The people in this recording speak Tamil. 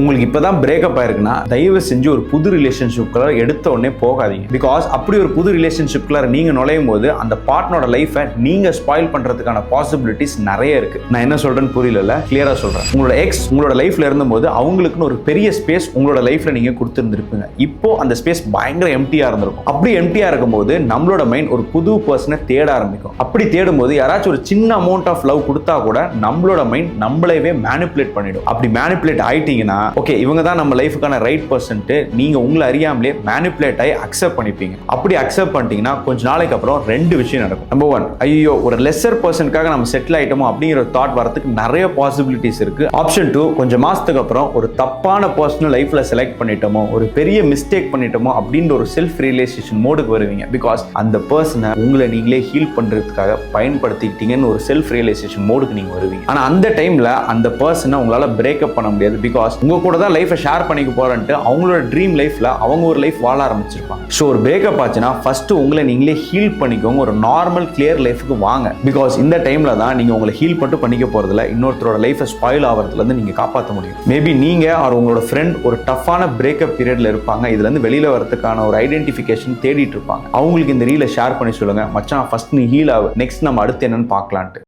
உங்களுக்கு இப்பதான் பிரேக்கப் ஆயிருக்குன்னா தயவு செஞ்சு ஒரு புது ரிலேஷன்ஷிப்குள்ள எடுத்த உடனே போகாதீங்க. பிகாஸ் அப்படி ஒரு புது ரிலேஷன்ஷிப்குள்ள நீங்க நுழையும் போது அந்த பார்ட்னரோட லைஃபை நீங்க ஸ்பாயில் பண்றதுக்கான பாசிபிலிட்டிஸ் நிறைய இருக்கு. நான் என்ன சொல்றேன்னு புரியல, கிளியரா சொல்றேன். உங்களோட எக்ஸ் உங்களோட லைஃப்ல இருந்தபோது அவங்களுக்குன்னு ஒரு பெரிய ஸ்பேஸ் உங்களோட லைஃப்ல நீங்க கொடுத்துருந்துருப்பீங்க. இப்போ அந்த ஸ்பேஸ் பயங்கர எம்டியா இருந்திருக்கும். அப்படி எம்டியா இருக்கும்போது நம்மளோட மைண்ட் ஒரு புது பர்சனை தேட ஆரம்பிக்கும். அப்படி தேடும்போது யாராச்சும் ஒரு சின்ன அமௌண்ட் ஆஃப் லவ் கொடுத்தா கூட நம்மளோட மைண்ட் நம்மளவே மேனிபுலேட் பண்ணிடும். அப்படி மேனிபுலேட் ஆயிட்டீங்கன்னா ஓகே இவங்க தான் நம்ம லைஃபுக்கான ரைட் பர்சன்ட்டு நீங்க உங்களை அறியாமலே மேனிபுலேட் ஆகி அக்செப்ட் பண்ணிப்பீங்க. அப்படி அக்செப்ட் பண்ணிட்டீங்கன்னா கொஞ்ச நாளைக்கு அப்புறம் ரெண்டு விஷயம் நடக்கும். நம்பர் 1, ஐயோ ஒரு லெஸர் பர்சனுக்காக நம்ம செட்டில் ஆயிட்டோமோ அப்படிங்கிற தாட் வரதுக்கு நிறைய பாசிபிலிட்டிஸ் இருக்கு. ஆப்ஷன் 2, கொஞ்சம் மாசத்துக்கு அப்புறம் ஒரு தப்பான பர்சனல் லைஃப்ல செலக்ட் பண்ணிட்டோமோ ஒரு பெரிய மிஸ்டேக் பண்ணிட்டோமோ அப்படின்ற ஒரு செல்ஃப் ரியலைசேஷன் மோடுக்கு வருவீங்க. பிகாஸ் அந்த பர்சனை உங்களை நீங்களே ஹீல் பண்றதுக்காக பயன்படுத்திக்கிட்டீங்கன்னு ஒரு செல்ஃப் ரியலைசேஷன் மோடுக்கு நீங்க வருவீங்க. ஆனா அந்த டைம்ல அந்த பர்சனை உங்களால பிரேக்கப் பண்ண முடியாது. பிகாஸ் உங்க கூட தான் லைஃபை ஷேர் பண்ணிக்க போறேன்ட்டு அவங்களோட ட்ரீம் லைஃப்ல அவங்க ஒரு லைஃப் வாழ ஆரம்பிச்சிருப்பாங்க. ஸோ ஒரு பிரேக்கப் ஆச்சுன்னா ஃபர்ஸ்ட் உங்களை நீங்களே ஹீல் பண்ணிக்கோங்க. ஒரு நார்மல் கிளியர் லைஃபுக்கு வாங்க. பிகாஸ் இந்த டைம்ல தான் நீங்க உங்களை ஹீல் பண்ணிட்டு பண்ணிக்க போறதுல இன்னொருத்தரோட லைஃபை ஸ்பாயில் ஆகிறதுல இருந்து நீங்க காப்பாற்ற முடியும். மேபி நீங்க ஆர் உங்களோட ஃப்ரெண்ட் ஒரு டஃப்பான பிரேக்கப் பீரியட்ல இருப்பாங்க. இதுல இருந்து வெளியில வரதுக்கான ஒரு ஐடென்டிஃபிகேஷன் தேடிட்டு இருப்பாங்க. அவங்களுக்கு இந்த ரீலை ஷேர் பண்ணி சொல்லுங்க, மச்சான் ஃபர்ஸ்ட் நீ ஹீல் ஆகு, நெக்ஸ்ட் நம்ம அடுத்து என்னன்னு பார்க்கலான்ட்டு.